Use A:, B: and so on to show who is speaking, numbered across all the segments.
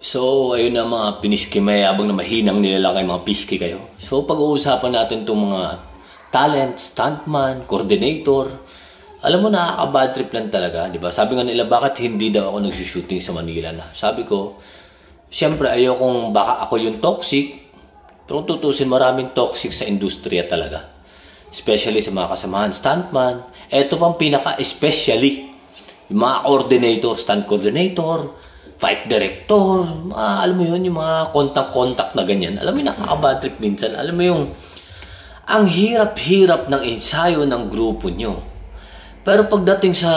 A: So, ayun na mga piniski, mayabang na mahinang nilalang kayo mga piski kayo. So, pag-uusapan natin itong mga talent, stuntman, coordinator. Alam mo, nakaka-bad trip lang talaga, di ba? Sabi nga nila, bakit hindi daw ako nagsushooting sa Manila na? Sabi ko, siyempre, ayokong baka ako yung toxic. Pero kung tutusin, maraming toxic sa industriya talaga. Especially sa mga kasamahan, stuntman. Eto pang pinaka-especially, yung mga coordinator, stunt coordinator, fight director, alam mo yun, yung mga contact na ganyan. Alam mo yung nakaka-bad trip minsan. Alam mo yung, ang hirap-hirap ng ensayo ng grupo nyo. Pero pagdating sa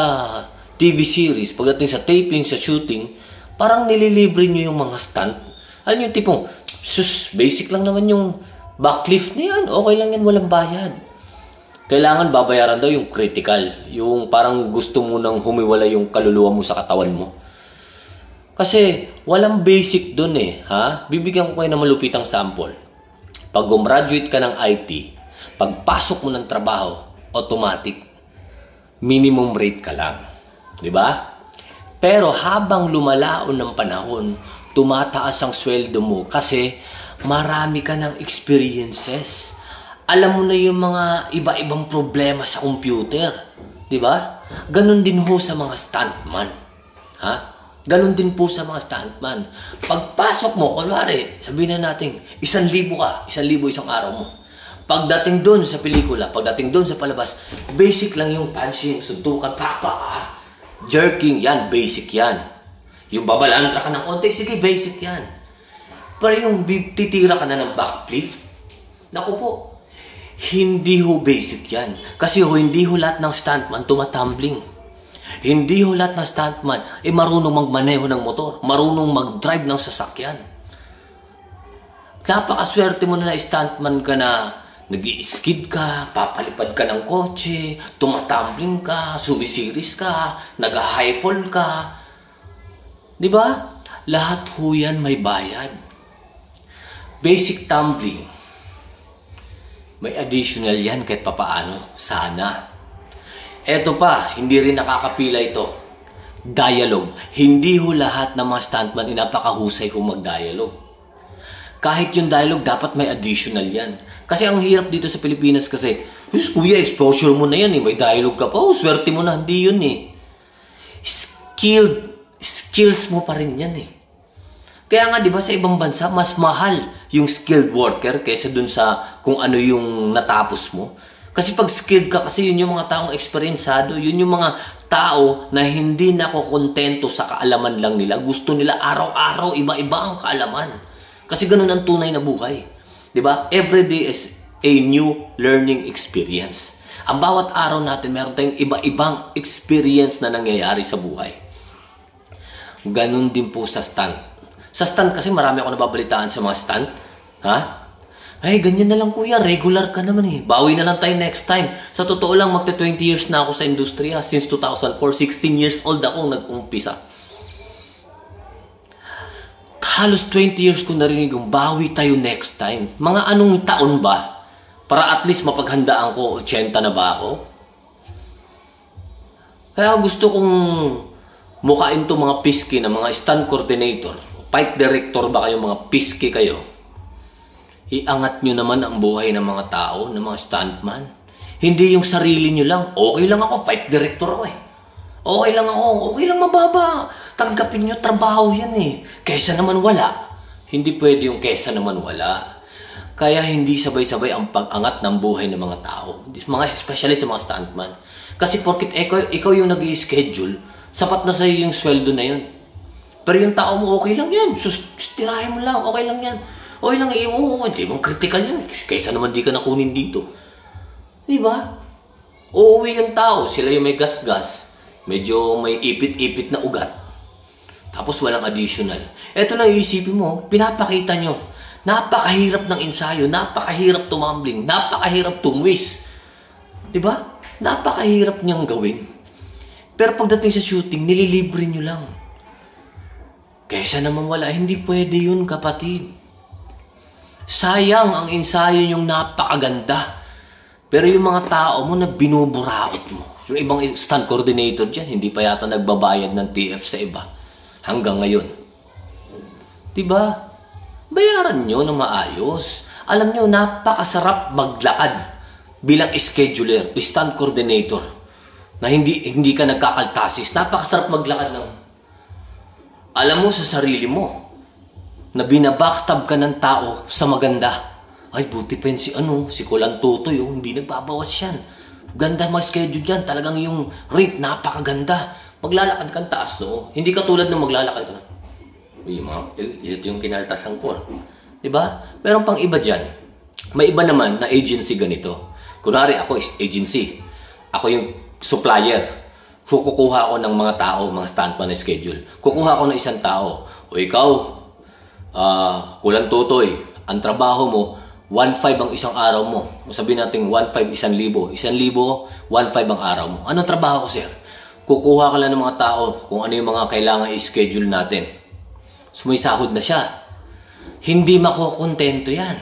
A: TV series, pagdating sa taping, sa shooting, parang nililibre nyo yung mga stunt. Alam nyo yung tipong, basic lang naman yung backlift na yan. Okay lang yan, walang bayad. Kailangan babayaran daw yung critical. Yung parang gusto mo nang humiwala yung kaluluwa mo sa katawan mo. Kasi walang basic dun eh, ha? Bibigyan ko kayo ng malupitang sample. Pag gumraduate ka ng IT, pagpasok mo ng trabaho, automatic, minimum rate ka lang. Di ba? Pero habang lumalaon ng panahon, tumataas ang sweldo mo kasi marami ka ng experiences. Alam mo na yung mga iba-ibang problema sa computer. Di ba? Ganon din ho sa mga stuntman. Ha? Ganon din po sa mga stuntman. Pagpasok mo, kunwari, sabihin na natin, 1,000 ka, 1,000 isang araw mo. Pagdating doon sa pelikula, pagdating doon sa palabas, basic lang yung punching, suntukan, jerking, yan, basic yan. Yung babalantra ka ng konti, sige, basic yan. Pero yung titira ka na ng backflip, naku po, hindi ho basic yan. Kasi ho, hindi ho lahat ng stuntman tumatumbling. Hindi ho lahat ng stuntman marunong magmaneho ng motor, marunong mag-drive ng sasakyan. Napakaswerte mo na stuntman ka na nag-i-skid ka, papalipad ka ng kotse, tumatumbling ka, sumisiris ka, nag-high fall ka. Di ba? Lahat ho yan may bayad. Basic tumbling, may additional yan kahit papaano, sana. Eto pa, hindi rin nakakapila ito. Dialogue. Hindi ho lahat ng mga stuntman napakahusay kung mag-dialogue. Kahit yung dialogue, dapat may additional yan. Kasi ang hirap dito sa Pilipinas kasi, kuya, exposure mo na yan eh. May dialogue ka pa. Swerte mo na. Hindi yun eh. Skills mo pa rin yan eh. Kaya nga, di ba, sa ibang bansa, mas mahal yung skilled worker kaysa dun sa kung ano yung natapos mo. Kasi pag skilled ka, kasi yun yung mga taong eksperyensado, yun yung mga tao na hindi nakokontento sa kaalaman lang nila. Gusto nila araw-araw, iba-iba ang kaalaman. Kasi ganun ang tunay na buhay. Diba? Every day is a new learning experience. Ang bawat araw natin, meron tayong iba-ibang experience na nangyayari sa buhay. Ganun din po sa stunt. Sa stunt kasi marami ako nababalitaan sa mga stunt. Ha? Ay, ganyan na lang kuya, regular ka naman eh. Bawi na lang tayo next time. Sa totoo lang, magta 20 years na ako sa industriya. Since 2004, 16 years old ako nag-umpisa. Halos 20 years ko narinig yung bawi tayo next time. Mga anong taon ba? Para at least mapaghandaan ko, 80 na ba ako? Kaya gusto kong mukain to mga piski na mga stunt coordinator. Fight director ba kayo, mga piski kayo? Iangat nyo naman ang buhay ng mga tao, ng mga stuntman. Hindi yung sarili nyo lang. Okay lang ako, fight director ako eh. Okay lang ako, okay lang mababa. Tanggapin nyo, trabaho yan eh. Kesa naman wala. Hindi pwede yung kesa naman wala. Kaya hindi sabay-sabay ang pag-angat ng buhay ng mga tao. Mga especially sa mga stuntman. Kasi porkit ikaw yung nag-i-schedule, sapat na sa'yo yung sweldo na yun. Pero yung tao mo, okay lang yan. Tirahin mo lang, okay lang yan. Okay lang, hindi bang critical yan. Kaysa naman di ka nakunin dito. Di ba? Uuwi yung tao, sila yung may gas-gas. Medyo may ipit-ipit na ugat. Tapos walang additional. Eto lang iisipin mo, pinapakita nyo. Napakahirap ng ensayo, napakahirap tumambling, napakahirap tumwis. Di ba? Napakahirap niyang gawin. Pero pagdating sa shooting, nililibre nyo lang. Kaysa naman wala, hindi pwede yun kapatid. Sayang ang ensayo yung napakaganda. Pero yung mga tao mo na binuburaot mo. Yung ibang stunt coordinator dyan, hindi pa yata nagbabayad ng TF sa iba. Hanggang ngayon. Diba? Bayaran nyo ng maayos. Alam nyo, napakasarap maglakad bilang scheduler o stunt coordinator na hindi ka nagkakaltasis. Napakasarap maglakad ng alam mo sa sarili mo na binabackstab ka ng tao sa maganda. Ay, buti pa yun si Kulang Tutoy, hindi nagbabawas yan. Ganda mag-schedule yan. Talagang yung rate, napakaganda. Maglalakad kang taas, no? Hindi katulad ng maglalakad ka na. Ito yung kinaltasan ko. Diba? Meron pang iba dyan. May iba naman na agency ganito. Kunwari, ako is agency. Ako yung supplier. Kukuha ako ng mga tao, mga stuntman na schedule. Kukuha ako ng isang tao. O ikaw, Kulang Tutoy, ang trabaho mo, 1.5 ang isang araw mo. Sabihin natin 1.5, 1,000. 1,000, 1.5 ang araw mo. Anong trabaho ko, sir? Kukuha ka lang ng mga tao kung ano yung mga kailangan i-schedule natin. Sumisahod na siya. Hindi makukontento yan.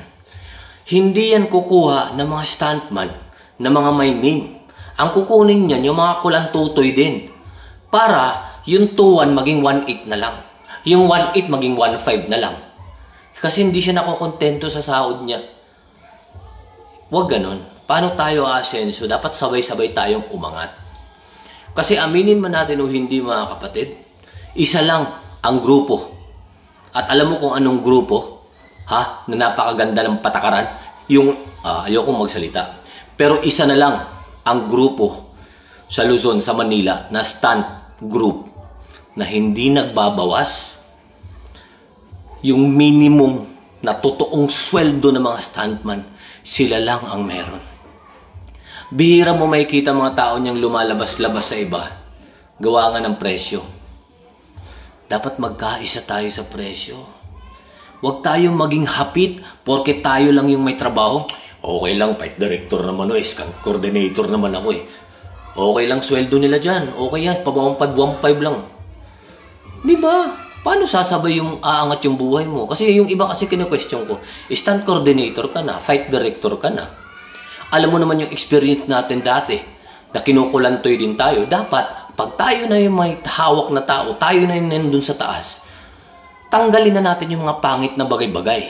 A: Hindi yan kukuha ng mga stuntman, na mga may name. Ang kukunin niyan, yung mga Kulang Tutoy din. Para yung 2-1 maging 1.8 na lang. Yung 1.8 maging 1.5 na lang. Kasi hindi siya nakukontento sa sahod niya. Huwag ganun. Paano tayo aasenso? Dapat sabay-sabay tayong umangat. Kasi aminin man natin o hindi mga kapatid, isa lang ang grupo. At alam mo kung anong grupo? Ha? Na napakaganda ng patakaran? Yung, ayoko magsalita. Pero isa na lang ang grupo sa Luzon, sa Manila, na stunt group na hindi nagbabawas. Yung minimum na totoong sweldo ng mga stuntman, sila lang ang meron. Bihira mo makikita mga tao niyang lumalabas-labas sa iba, gawa nga ng presyo. Dapat magkaisa tayo sa presyo. Huwag tayong maging hapit porke tayo lang yung may trabaho. Okay lang, fight director naman o, stunt coordinator naman ako eh. Okay lang sweldo nila dyan. Okay yan, pabawang 1.5 lang. Diba? Paano sasabay yung aangat yung buhay mo? Kasi yung iba kasi kinu-question ko, stunt coordinator ka na, fight director ka na. Alam mo naman yung experience natin dati, na kinukulantoy din tayo. Dapat, pag tayo na yung may hawak na tao, tayo na yung nandun sa taas, tanggalin na natin yung mga pangit na bagay-bagay.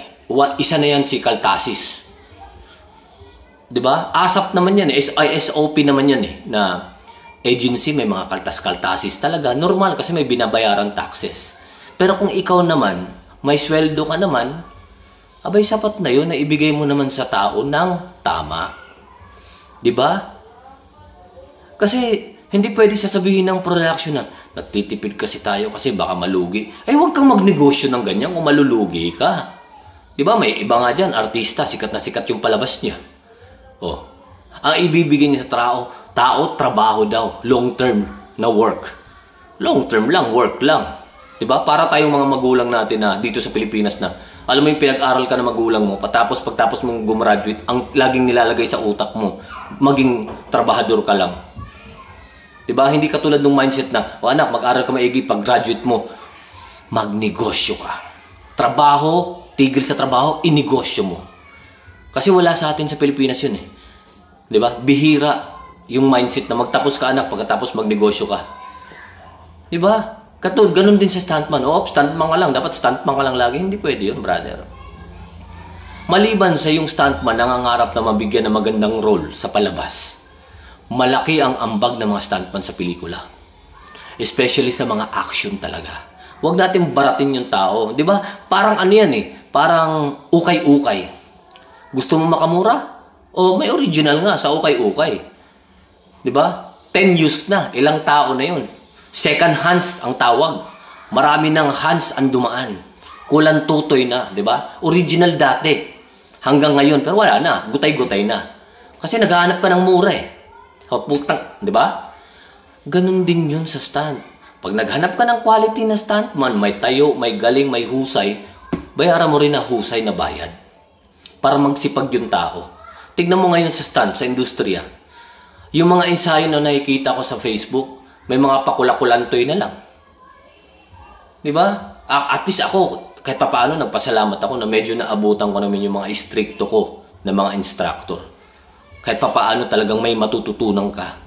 A: Isa na yan si Kaltasis. Diba? ASAP naman yan, SOP naman yan eh, na agency, may mga kaltas-kaltasis talaga. Normal kasi may binabayaran taxes. Pero kung ikaw naman, may sweldo ka naman, abay sapat na yun na ibigay mo naman sa tao ng tama. Diba? Kasi hindi pwede sasabihin ng production na nagtitipid kasi tayo kasi baka malugi. Ay huwag kang magnegosyo ng ganyan kung malulugi ka. Diba? May iba nga dyan, artista, sikat na sikat yung palabas niya. Oh, ang ibibigay niya sa tao, trabaho daw, long term na work. Long term lang, work lang. Diba? Para tayong mga magulang natin na dito sa Pilipinas na, alam mo yung pinag-aral ka na magulang mo, pagtapos mong gumraduate, ang laging nilalagay sa utak mo, maging trabahador ka lang. Diba? Hindi katulad ng mindset na, anak, mag-aral ka maigi, pag-graduate mo, magnegosyo ka. Trabaho, tigil sa trabaho, inegosyo mo. Kasi wala sa atin sa Pilipinas yun eh. Diba? Bihira yung mindset na magtapos ka anak, pagkatapos magnegosyo ka. Diba? Katulad, ganun din sa stuntman. Stuntman ka lang. Dapat stuntman ka lang lagi. Hindi pwede yun, brother. Maliban sa yung stuntman nangangarap na mabigyan ng magandang role sa palabas, malaki ang ambag ng mga stuntman sa pelikula. Especially sa mga action talaga. Huwag natin baratin yung tao. Di ba? Parang ano yan eh. Parang ukay-ukay. Gusto mo makamura? O may original nga sa ukay-ukay. Di ba? 10 used na. Ilang tao na yun. Second hands ang tawag. Marami ng hands ang dumaan. Kulang Tutoy na, di ba? Original dati. Hanggang ngayon, pero wala na. Gutay-gutay na. Kasi naghahanap ka ng mura eh. Putang, di ba? Ganun din yun sa stunt. Pag naghanap ka ng quality na stuntman, may tayo, may galing, may husay, bayaran mo rin na husay na bayad. Para magsipag yung tao. Tignan mo ngayon sa stunt, sa industriya. Yung mga ensayo na nakikita ko sa Facebook, may mga pakulakulantoy na lang. Diba? At least ako, kahit papaano, nagpasalamat ako na medyo naabutan ko naman yung mga istrikto ko na mga instructor. Kahit papaano talagang may matututunan ka.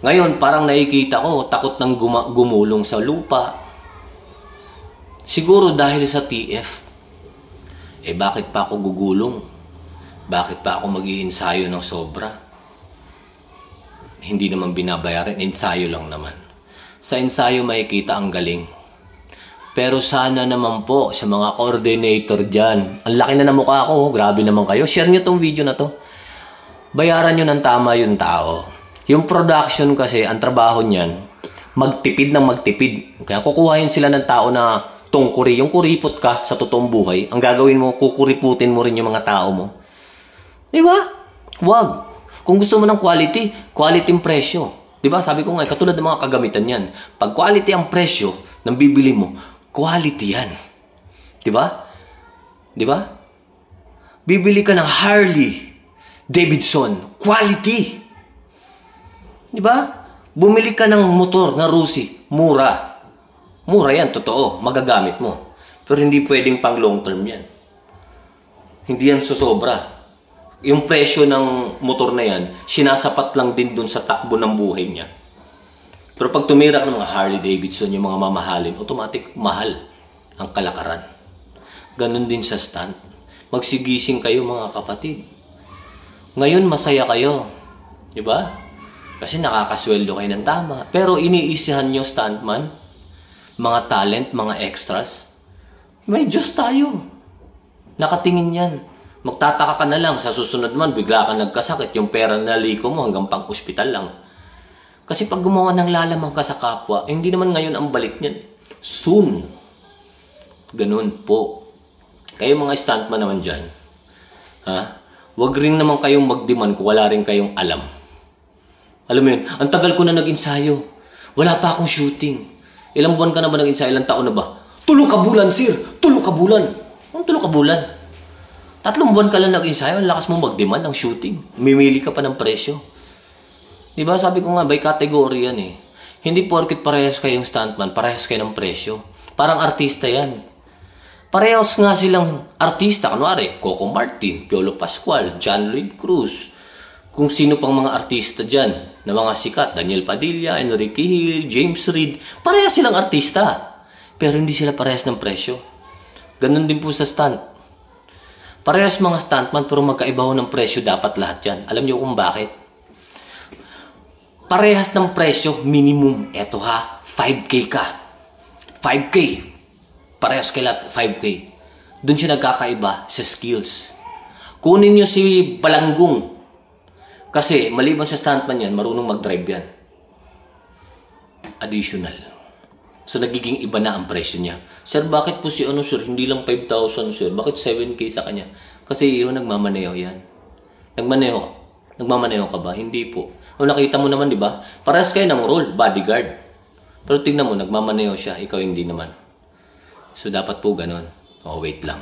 A: Ngayon, parang nakikita ko, takot nang gumulong sa lupa. Siguro dahil sa TF, bakit pa ako gugulong? Bakit pa ako mag-iensayo ng sobra? Hindi naman binabayaran, ensayo lang naman. Sa ensayo makikita ang galing. Pero sana naman po sa mga coordinator dyan, ang laki na ng mukha ko, grabe naman kayo. Share nyo tong video na to. Bayaran nyo ng tama yung tao. Yung production kasi, ang trabaho niyan, magtipid ng magtipid. Kaya kukuhain sila ng tao na tungkuri. Yung kuripot ka sa totoong buhay, ang gagawin mo, kukuriputin mo rin yung mga tao mo. Diba? Wag. Kung gusto mo ng quality yung presyo. Diba? Sabi ko nga, katulad ng mga kagamitan yan. Pag quality ang presyo ng bibili mo, quality yan. Diba? Diba? Bibili ka ng Harley Davidson, quality. Diba? Bumili ka ng motor na Rusi, mura. Mura yan, totoo. Magagamit mo. Pero hindi pwedeng pang long term yan. Hindi yan susobra. Yung presyo ng motor na yan, sinasapat lang din dun sa takbo ng buhay niya. Pero pag tumira ka ng mga Harley Davidson, yung mga mamahalin, automatic mahal ang kalakaran. Ganon din sa stunt. Magsigising kayo mga kapatid. Ngayon masaya kayo. Diba? Kasi nakakasweldo kayo ng tama. Pero iniisihan nyo stuntman, mga talent, mga extras. May Diyos tayo. Nakatingin yan. Magtataka ka na lang, sa susunod man, bigla ka nagkasakit, yung pera na liko mo hanggang pang-ospital lang. Kasi pag gumawa ng lalamang ka sa kapwa, hindi naman ngayon ang balik niyan. Soon. Ganun po. Kayo mga stuntman naman dyan, wag rin naman kayong mag-demand kung wala rin kayong alam. Alam mo yun, ang tagal ko na nag-ensayo. Wala pa akong shooting. Ilang buwan ka na ba nag-ensayo? Ilang taon na ba? 3 kabulan, sir! 3 kabulan! Anong 3 kabulan? 3 buwan ka lang nag-ensayo, ang lakas mo mag-demand ng shooting. Mimili ka pa ng presyo. Diba? Sabi ko nga, by category yan eh. Hindi porket parehas kayong stuntman, parehas kayo ng presyo. Parang artista yan. Parehas nga silang artista. Kunwari, Coco Martin, Piolo Pascual, John Lloyd Cruz. Kung sino pang mga artista dyan, na mga sikat, Daniel Padilla, Enrique Hill, James Reid. Parehas silang artista. Pero hindi sila parehas ng presyo. Ganun din po sa stunt. Parehas mga stuntman pero magkaiba ho ng presyo dapat lahat yan. Alam niyo kung bakit? Parehas ng presyo, minimum. Eto ha, 5K ka. 5K. Parehas kay lahat, 5K. Doon siya nagkakaiba sa skills. Kunin niyo si Balanggong. Kasi maliban sa stuntman yan, marunong mag-drive yan. Additional. So, nagiging iba na ang presyo niya. Sir, bakit po si sir? Hindi lang 5,000, sir. Bakit 7K sa kanya? Kasi yun, nagmamaneho yan. Nagmamaneho ka ba? Hindi po. O, nakita mo naman, di ba? Parehas kayo ng role, bodyguard. Pero tingnan mo, nagmamaneho siya. Ikaw hindi naman. So, dapat po ganun. O, wait lang.